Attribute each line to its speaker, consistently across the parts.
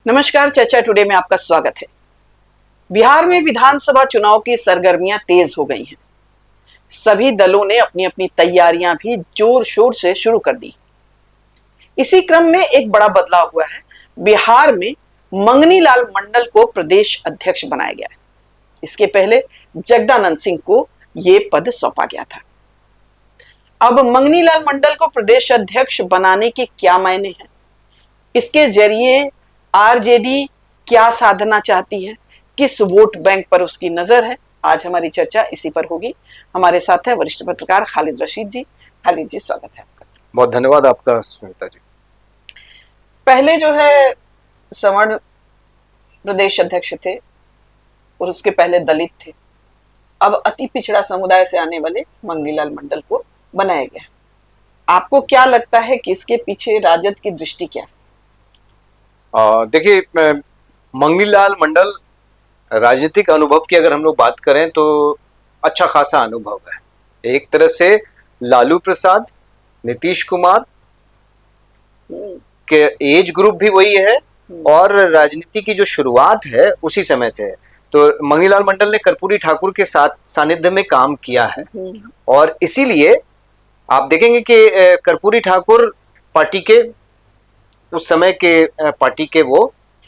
Speaker 1: नमस्कार, चर्चा टुडे में आपका स्वागत है। बिहार में विधानसभा चुनाव की सरगर्मियां तेज हो गई हैं। सभी दलों ने अपनी अपनी तैयारियां भी जोर शोर से शुरू कर दी। इसी क्रम में एक बड़ा बदलाव हुआ है। बिहार में मंगनी लाल मंडल को प्रदेश अध्यक्ष बनाया गया है। इसके पहले जगदानंद सिंह को यह पद सौंपा गया था। अब मंगनी लाल मंडल को प्रदेश अध्यक्ष बनाने के क्या मायने हैं, इसके जरिए आरजेडी क्या साधना चाहती है, किस वोट बैंक पर उसकी नजर है, आज हमारी चर्चा इसी पर होगी। हमारे साथ हैं वरिष्ठ पत्रकार खालिद रशीद जी। खालिद जी, स्वागत है आपका।
Speaker 2: बहुत धन्यवाद आपका सुनीता जी।
Speaker 1: पहले जो है सवर्ण प्रदेश अध्यक्ष थे और उसके पहले दलित थे। अब अति पिछड़ा समुदाय से आने वाले मंगनी लाल मंडल को बनाया गया। आपको क्या लगता है कि इसके पीछे राजद की दृष्टि क्या है?
Speaker 2: देखिए, मंगनी लाल मंडल राजनीतिक अनुभव की अगर हम लोग बात करें तो अच्छा खासा अनुभव है। एक तरह से लालू प्रसाद, नीतीश कुमार के एज ग्रुप भी वही है और राजनीति की जो शुरुआत है उसी समय से है। तो मंगनी लाल मंडल ने कर्पूरी ठाकुर के साथ सानिध्य में काम किया है और इसीलिए आप देखेंगे कि कर्पूरी ठाकुर पार्टी के उस समय के पार्टी के वो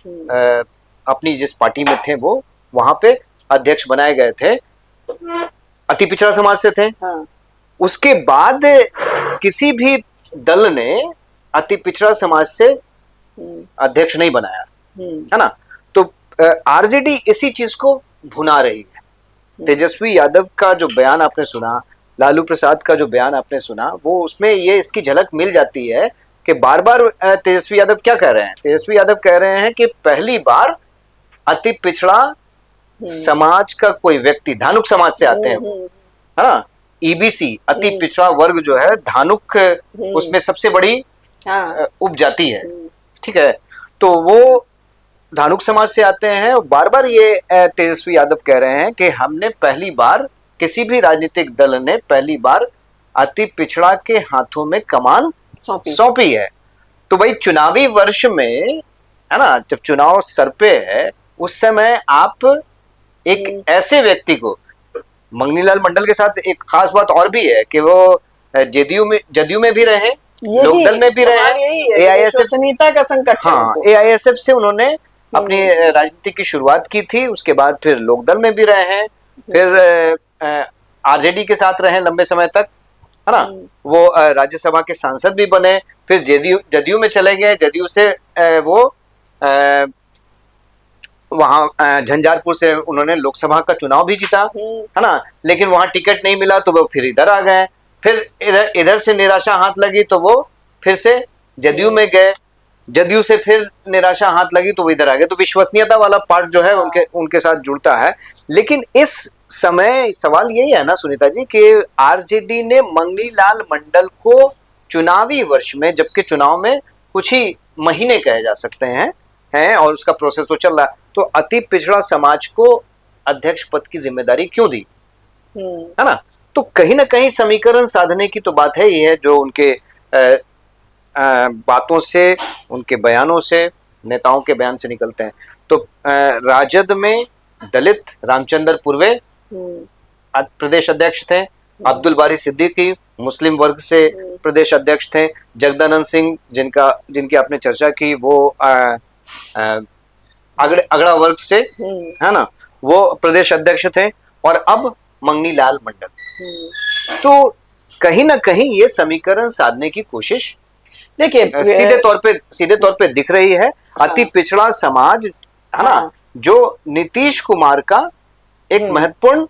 Speaker 2: अपनी जिस पार्टी में थे वो वहां पे अध्यक्ष बनाए गए थे, अति पिछड़ा समाज से थे।
Speaker 1: हाँ।
Speaker 2: उसके बाद किसी भी दल ने अति पिछड़ा समाज से अध्यक्ष नहीं बनाया, है ना। तो आरजेडी इसी चीज को भुना रही है। तेजस्वी यादव का जो बयान आपने सुना, लालू प्रसाद का जो बयान आपने सुना, वो उसमें ये इसकी झलक मिल जाती है कि बार बार तेजस्वी यादव क्या कह रहे हैं। तेजस्वी यादव कह रहे हैं कि पहली बार अति पिछड़ा समाज का कोई व्यक्ति, धानुक समाज से आते हैं वो, है ना। ईबीसी अति पिछड़ा वर्ग जो है, धानुक उसमें सबसे बड़ी उपजाति है, ठीक है। तो वो धानुक समाज से आते हैं और बार बार ये तेजस्वी यादव कह रहे हैं कि हमने पहली बार, किसी भी राजनीतिक दल ने पहली बार अति पिछड़ा के हाथों में कमान सौंपी है। तो भाई चुनावी वर्ष में, है ना, जब चुनाव सर पे है उस समय आप एक ऐसे व्यक्ति को, मंगनी लाल मंडल के साथ एक खास बात और भी है कि वो जदयू में भी रहे, लोकदल में भी रहे,
Speaker 1: एआईएसएफ का संकट,
Speaker 2: हाँ, एआईएसएफ से उन्होंने अपनी राजनीति की शुरुआत की थी। उसके बाद फिर लोकदल में भी रहे हैं, फिर आरजेडी के साथ रहे लंबे समय तक, है ना। वो राज्यसभा के सांसद भी बने, फिर जदयू में चले गए। जदयू से वो वहां झंझारपुर से उन्होंने लोकसभा का चुनाव भी जीता, है ना, लेकिन वहां टिकट नहीं मिला तो वो फिर इधर आ गए। फिर इधर से निराशा हाथ लगी तो वो फिर से जदयू में गए, जदयू से फिर निराशा हाथ लगी तो वो इधर आ गए। तो विश्वसनीयता वाला पार्ट जो है उनके साथ जुड़ता है। लेकिन इस समय सवाल यही है ना सुनीता जी कि आरजेडी ने मंगनी लाल मंडल को चुनावी वर्ष में, जबकि चुनाव में कुछ ही महीने कहे जा सकते हैं और उसका प्रोसेस तो चल रहा है, तो अति पिछड़ा समाज को अध्यक्ष पद की जिम्मेदारी क्यों दी, है ना। तो कहीं ना कहीं समीकरण साधने की तो बात है ही है, जो उनके बातों से, उनके बयानों से, नेताओं के बयान से निकलते हैं। तो राजद में दलित रामचंद्र पूर्वे प्रदेश अध्यक्ष थे, अब्दुल बारी सिद्दीकी मुस्लिम वर्ग से प्रदेश अध्यक्ष थे, जगदानंद सिंह जिनकी आपने चर्चा की वो अगड़ा वर्ग से, है ना, वो प्रदेश अध्यक्ष थे, और अब मंगनी लाल मंडल। तो कहीं ना कहीं ये समीकरण साधने की कोशिश देखिए सीधे तौर पे दिख रही है। अति पिछड़ा समाज, है ना, जो नीतीश कुमार का एक महत्वपूर्ण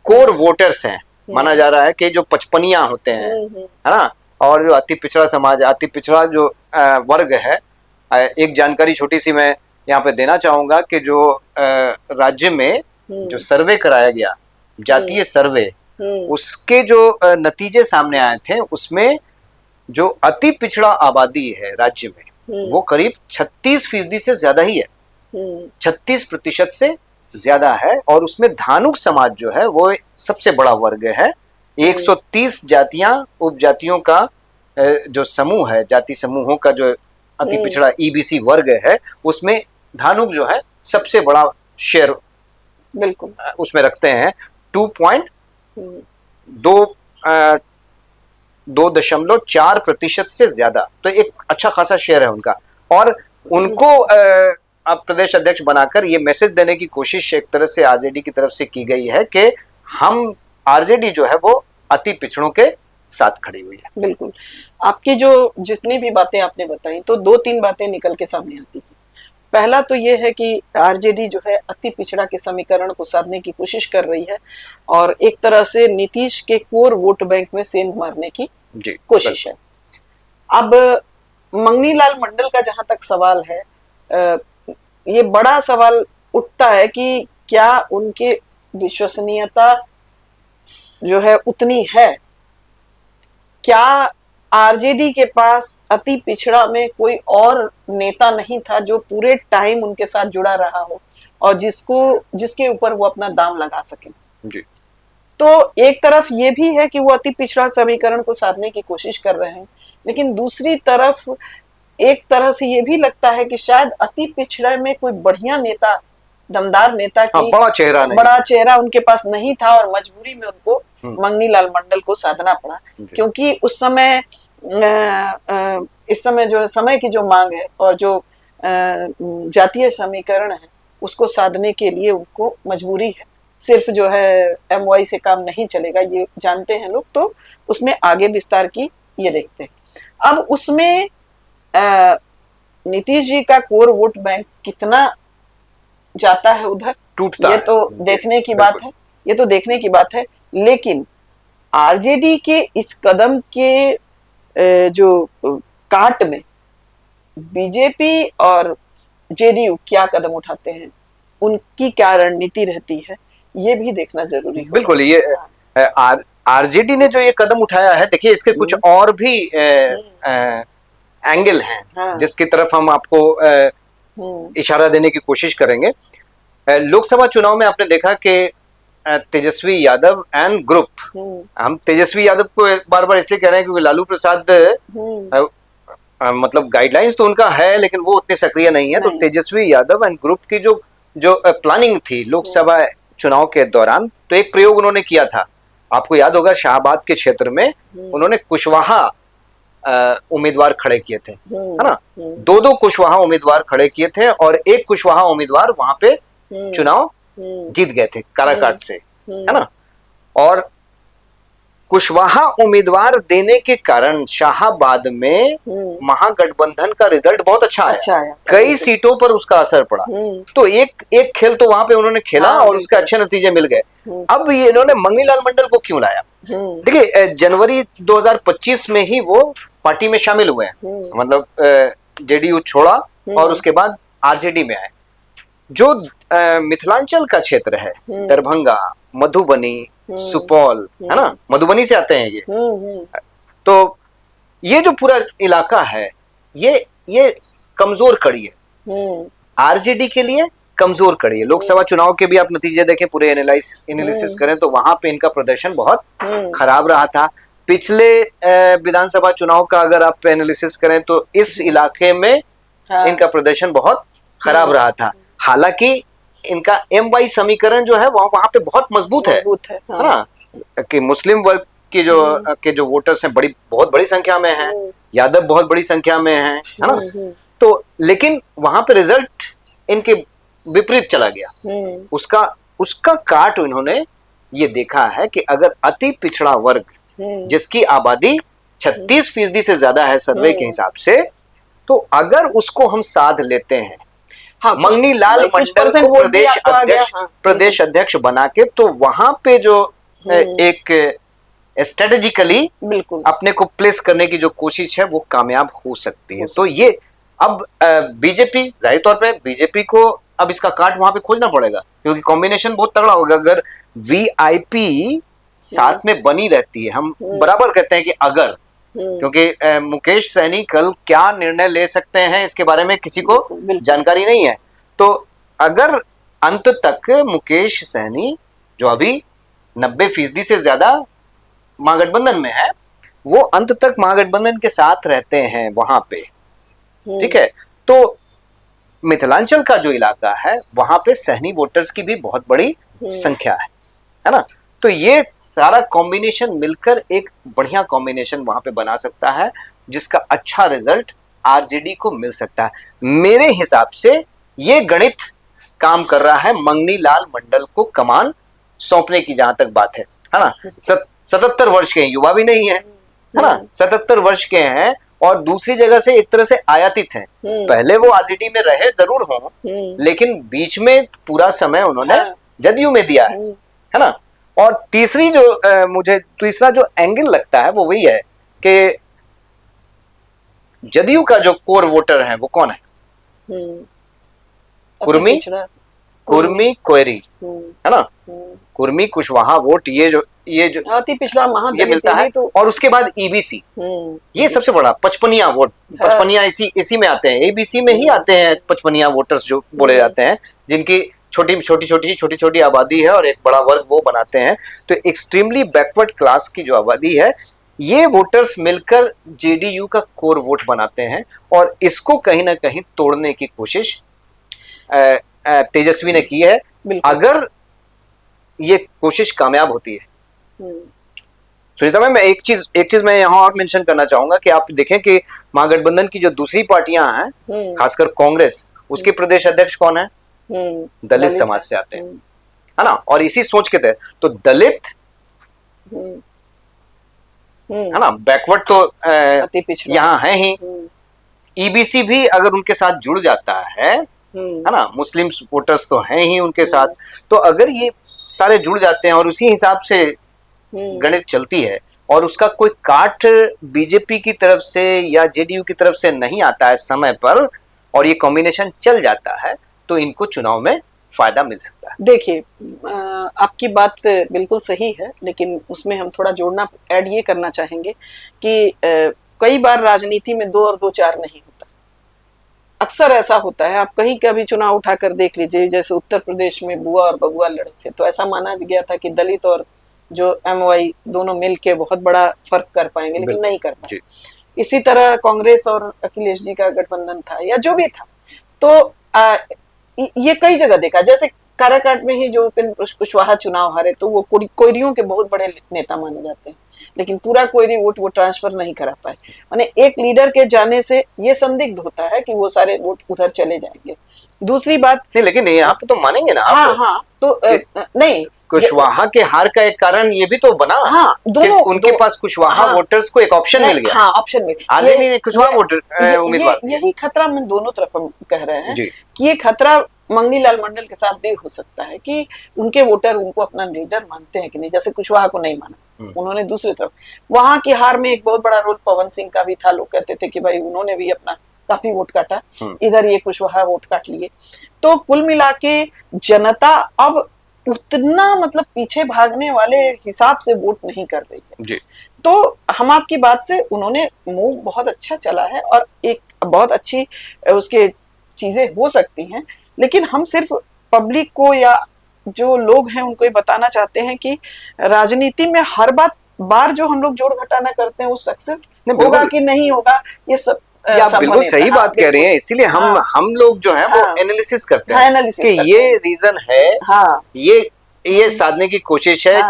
Speaker 2: कोर वोटर्स हैं, माना जा रहा है कि जो पचपनिया होते हैं, है ना, और जो अति पिछड़ा समाज, अति पिछड़ा जो वर्ग है। एक जानकारी छोटी सी मैं यहाँ पे देना चाहूंगा कि जो राज्य में जो सर्वे कराया गया, जातीय सर्वे, उसके जो नतीजे सामने आए थे, उसमें जो अति पिछड़ा आबादी है राज्य में वो करीब 36% से ज्यादा ही है, 36% से ज्यादा है। और उसमें धानुक समाज जो है वो सबसे बड़ा वर्ग है। 130 जातियां, उपजातियों का जो समूह है, जाति समूहों का जो अति पिछड़ा ईबीसी वर्ग है, उसमें धानुक जो है सबसे बड़ा शेयर
Speaker 1: बिल्कुल
Speaker 2: उसमें रखते हैं, 2.4% से ज्यादा। तो एक अच्छा खासा शेयर है उनका, और उनको अब प्रदेश अध्यक्ष बनाकर ये मैसेज देने की कोशिश एक तरह से आरजेडी की तरफ से की गई है कि हम, आरजेडी जो है वो अति पिछड़ों के साथ खड़ी हुई है।
Speaker 1: बिल्कुल। आपकी जो जितनी भी बातें आपने बताई, तो दो तीन बातें निकल के सामने आती हैं। पहला तो ये है कि आरजेडी जो है अति पिछड़ा के समीकरण को साधने की कोशिश कर रही है, और एक तरह से नीतीश के कोर वोट बैंक में सेंध मारने की कोशिश है। अब मंगनी लाल मंडल का जहां तक सवाल है, ये बड़ा सवाल उठता है कि क्या उनके विश्वसनीयता जो है उतनी है? क्या आरजेडी के पास अति पिछड़ा में कोई और नेता नहीं था जो पूरे टाइम उनके साथ जुड़ा रहा हो और जिसके ऊपर वो अपना दाम लगा सके?
Speaker 2: जी।
Speaker 1: तो एक तरफ ये भी है कि वो अति पिछड़ा समीकरण को साधने की कोशिश कर रहे हैं, लेकिन दूसरी तरफ एक तरह से ये भी लगता है कि शायद अति पिछड़े में कोई बढ़िया नेता, दमदार नेता की बड़ा चेहरा उनके पास नहीं था, और मजबूरी में उनको मंगनी लाल मंडल को साधना पड़ा, क्योंकि उस समय इस समय जो समय की जो मांग है और जो जातीय समीकरण है उसको साधने के लिए उनको मजबूरी है। सिर्फ जो है एमवाई से काम नहीं चलेगा, ये जानते हैं लोग, तो उसमें आगे विस्तार की ये देखते हैं। अब उसमें नीतीश जी का कोर वोट बैंक कितना जाता है उधर,
Speaker 2: टूटता
Speaker 1: ये तो देखने की बात है, ये तो देखने की बात है। लेकिन आरजेडी के इस कदम के जो काट में बीजेपी और जेडीयू क्या कदम उठाते हैं, उनकी क्या रणनीति रहती है, ये भी देखना जरूरी है।
Speaker 2: बिल्कुल, ये आरजेडी ने जो ये कदम उठाया है, देखिए इसके कुछ और भी एंगल हैं जिसकी तरफ हम आपको इशारा देने की कोशिश करेंगे। लोकसभा चुनाव में आपने देखा कि तेजस्वी यादव एंड ग्रुप, हम तेजस्वी यादव को बार बार इसलिए कह रहे हैं क्योंकि लालू प्रसाद मतलब गाइडलाइंस तो उनका है लेकिन वो उतने सक्रिय नहीं है, तो तेजस्वी यादव एंड ग्रुप की जो प्लानिंग थी लोकसभा चुनाव के दौरान, तो एक प्रयोग उन्होंने किया था, आपको याद होगा, शाहबाद के क्षेत्र में उन्होंने कुशवाहा उम्मीदवार खड़े किए थे, है ना, दो कुशवाहा उम्मीदवार खड़े किए थे, और एक कुशवाहा उम्मीदवार वहां पे चुनाव जीत गए थे काराकाट से, है ना। और कुशवाहा उम्मीदवार देने के कारण शाहबाद में महागठबंधन का रिजल्ट बहुत अच्छा आया। कई सीटों पर उसका असर पड़ा, तो एक खेल तो वहां पे उन्होंने खेला और उसके अच्छे नतीजे मिल गए। अब ये इन्होंने मंगनी लाल मंडल को क्यों लाया? देखिए, जनवरी 2025 में ही वो पार्टी में शामिल हुए हैं, मतलब जेडीयू छोड़ा और उसके बाद आरजेडी में आए। जो मिथिलांचल का क्षेत्र है, दरभंगा, मधुबनी, सुपौल, है ना, मधुबनी से आते हैं ये, तो ये जो पूरा इलाका है ये कमजोर कड़ी है आरजेडी के लिए, कमजोर कड़ी है। लोकसभा चुनाव के भी आप नतीजे देखें, पूरे एनालिसिस करें तो वहां पे इनका प्रदर्शन बहुत खराब रहा था। पिछले विधानसभा चुनाव का अगर आप एनालिसिस करें तो इस इलाके में इनका प्रदर्शन बहुत खराब रहा था। हालांकि इनका एमवाई समीकरण जो है वहां पे बहुत मजबूत है ना, कि मुस्लिम वर्ग की जो वोटर्स हैं बहुत बड़ी संख्या में हैं, यादव बहुत बड़ी संख्या में हैं, है ना, तो लेकिन वहां पे रिजल्ट इनके विपरीत चला गया। उसका काट इन्होंने ये देखा है कि अगर अति पिछड़ा वर्ग जिसकी आबादी 36% से ज्यादा है सर्वे के हिसाब से, तो अगर उसको हम साध लेते हैं, मंगनी लाल मंडल को प्रदेश अध्यक्ष बना के, तो वहां पे जो एक स्ट्रेटेजिकली बिल्कुल अपने को प्लेस करने की जो कोशिश है वो कामयाब हो सकती है। तो ये अब बीजेपी, जाहिर तौर पे बीजेपी को अब इसका काट वहां पे खोजना पड़ेगा, क्योंकि कॉम्बिनेशन बहुत तगड़ा होगा। अगर वीआईपी साथ में बनी रहती है, हम बराबर कहते हैं कि अगर, क्योंकि मुकेश सहनी कल क्या निर्णय ले सकते हैं इसके बारे में किसी को जानकारी नहीं है, तो अगर अंत तक मुकेश सहनी जो अभी 90% से ज्यादा महागठबंधन में है, वो अंत तक महागठबंधन के साथ रहते हैं वहां पे, ठीक है, तो मिथिलांचल का जो इलाका है वहां पे सहनी वोटर्स की भी बहुत बड़ी संख्या है ना। तो ये सारा कॉम्बिनेशन मिलकर एक बढ़िया कॉम्बिनेशन वहां पे बना सकता है, जिसका अच्छा रिजल्ट आरजेडी को मिल सकता है। मेरे हिसाब से ये गणित काम कर रहा है मंगनी लाल मंडल को कमान सौंपने की, जहां तक बात है ना। 77 वर्ष के हैं, युवा भी नहीं है ना, 77 वर्ष के हैं और दूसरी जगह से एक तरह से आयातित हैं। पहले वो आरजेडी में रहे जरूर हों, लेकिन बीच में पूरा समय उन्होंने जदयू में दिया है ना। और तीसरी जो मुझे तीसरा जो एंगल लगता है वो वही है कि जदयू का जो कोर वोटर है वो कौन है? कुर्मी कोयरी है ना, कुर्मी कुशवाहा वोट, ये जो
Speaker 1: अति पिछड़ा
Speaker 2: ये मिलता है। तो और उसके बाद ईबीसी, ये सबसे बड़ा पचपनिया वोट, पचपनिया इसी में आते हैं, एबीसी में ही आते हैं पचपनिया वोटर्स जो बोले जाते हैं, जिनकी छोटी छोटी आबादी है और एक बड़ा वर्ग वो बनाते हैं। तो एक्सट्रीमली बैकवर्ड क्लास की जो आबादी है, ये वोटर्स मिलकर जेडीयू का कोर वोट बनाते हैं और इसको कहीं ना कहीं तोड़ने की कोशिश तेजस्वी ने की है। अगर ये कोशिश कामयाब होती है, सुनीता मैम, मैं एक चीज मैं यहाँ और मेंशन करना चाहूंगा कि आप देखें कि महागठबंधन की जो दूसरी पार्टियां हैं, खासकर कांग्रेस, उसके प्रदेश अध्यक्ष कौन है? दलित समाज से आते हैं, है ना। और इसी सोच के तहत तो दलित है ना, बैकवर्ड तो यहाँ है ही। ईबीसी भी अगर उनके साथ जुड़ जाता है ना, मुस्लिम वोटर्स तो हैं ही उनके साथ, तो अगर ये सारे जुड़ जाते हैं और उसी हिसाब से गणित चलती है और उसका कोई काट बीजेपी की तरफ से या जेडीयू की तरफ से नहीं आता है समय पर, और ये कॉम्बिनेशन चल जाता है, तो इनको चुनाव में फायदा मिल सकता है।
Speaker 1: देखिए, आपकी बात बिल्कुल सही है, लेकिन उसमें हम थोड़ा जोड़ना ऐड ये करना चाहेंगे कि कई बार राजनीति में 2 और 2 4 नहीं होता। अक्सर ऐसा होता है, आप कहीं का भी चुनाव उठाकर देख लीजिए, जैसे उत्तर प्रदेश में बुआ और बबुआ लड़े थे, तो ऐसा माना गया था कि दलित और जो एमवाई दोनों मिलके बहुत बड़ा फर्क कर पाएंगे, लेकिन नहीं कर पाए। इसी तरह कांग्रेस और अखिलेश जी का गठबंधन था या जो भी था, तो ये कई जगह देखा, जैसे काराकाट में ही जो उपेंद्र कुशवाहा चुनाव हारे, तो वो कोयरियों के बहुत बड़े नेता माने जाते हैं, लेकिन पूरा कोयरी वोट वो ट्रांसफर नहीं करा पाए। माने एक लीडर के जाने से ये संदिग्ध होता है कि वो सारे वोट उधर चले जाएंगे। दूसरी बात
Speaker 2: नहीं, लेकिन यहाँ पे तो मानेंगे ना आप।
Speaker 1: हाँ, तो नहीं,
Speaker 2: कुशवाहा के हार का एक कारण ये भी तो बना,
Speaker 1: दोनों
Speaker 2: उनके पास कुशवाहा वोटर्स को एक ऑप्शन मिल गया।
Speaker 1: ऑप्शन मिल
Speaker 2: गया, कुशवाहा वोटर उम्मीदवार।
Speaker 1: यही खतरा हम दोनों तरफ हम कह रहे हैं कि ये खतरा मंगनी लाल मंडल के साथ भी हो सकता है कि उनके वोटर उनको अपना लीडर मानते हैं कि नहीं। जैसे कुशवाहा को नहीं माना उन्होंने, दूसरी तरफ वहां की हार में एक बहुत बड़ा रोल पवन सिंह का भी था। लोग कहते थे कि भाई उन्होंने भी अपना काफी वोट काटा, इधर ये कुशवाहा वोट काट लिए। तो कुल मिला के जनता अब उतना मतलब पीछे भागने वाले हिसाब से वोट नहीं कर रही है
Speaker 2: जी।
Speaker 1: तो हम आपकी बात से, उन्होंने मूव बहुत अच्छा चला है और एक बहुत अच्छी उसके चीजें हो सकती हैं, लेकिन हम सिर्फ पब्लिक को या जो लोग हैं उनको ये बताना चाहते हैं कि राजनीति में हर बार जो हम लोग जोड़ घटाना करते हैं वो सक्सेस होगा कि नहीं होगा, ये सब
Speaker 2: आप बिल्कुल सही बात कह रहे हैं। इसीलिए हम लोग जो है वो एनालिसिस करते हैं कि ये रीजन है, ये साधने की कोशिश है,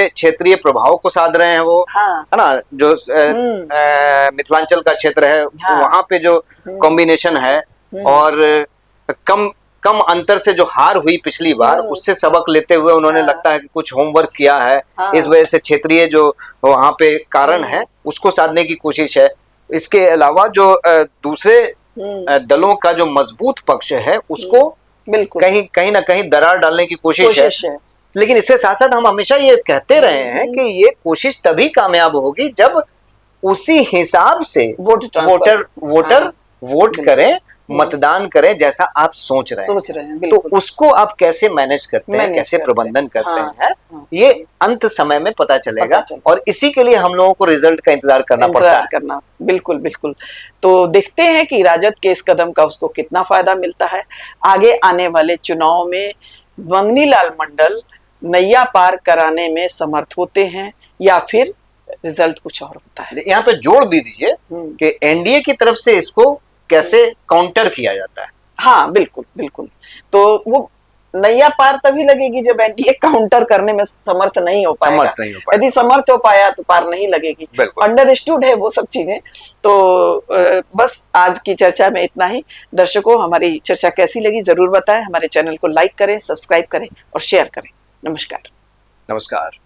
Speaker 2: क्षेत्रीय प्रभाव को साध रहे हैं वो, है ना। जो मिथिलांचल का क्षेत्र है वहां पे जो कॉम्बिनेशन है, और कम अंतर से जो हार हुई पिछली बार, उससे सबक लेते हुए उन्होंने लगता है कि कुछ होमवर्क किया है, इस वजह से क्षेत्रीय जो वहां पे कारण है उसको साधने की कोशिश है। इसके अलावा जो दूसरे दलों का जो मजबूत पक्ष है उसको कहीं ना कहीं दरार डालने की कोशिश है। लेकिन इसके साथ साथ हम हमेशा ये कहते रहे हैं कि ये कोशिश तभी कामयाब होगी जब उसी हिसाब से वोटर वोट करें, मतदान करें जैसा आप सोच रहे हैं। तो उसको आप कैसे मैनेज करते हैं, कैसे प्रबंधन करते हैं, ये अंत समय में पता चलेगा। और इसी के लिए हम लोगों को रिजल्ट का इंतजार करना पड़ता है।
Speaker 1: बिल्कुल। तो देखते हैं कि राजद के इस कदम का उसको कितना फायदा मिलता है। आगे आने वाले चुनाव में मंगनी लाल मंडल नैया पार कराने में समर्थ होते हैं या फिर रिजल्ट कुछ और होता है।
Speaker 2: यहाँ पे जोड़ भी दीजिए कि एनडीए की तरफ से इसको कैसे काउंटर किया जाता है।
Speaker 1: हाँ बिल्कुल बिल्कुल। तो वो नैया पार तभी लगेगी जब एनडीए काउंटर करने में समर्थ नहीं हो पाएगा। यदि समर्थ हो पाया तो पार नहीं लगेगी। अंडरस्टूड है वो सब चीजें। तो बस आज की चर्चा में इतना ही। दर्शकों, हमारी चर्चा कैसी लगी जरूर बताएं। हमारे चैनल को लाइक करें, सब्सक्राइब करें और शेयर करें। नमस्कार।
Speaker 2: नमस्कार।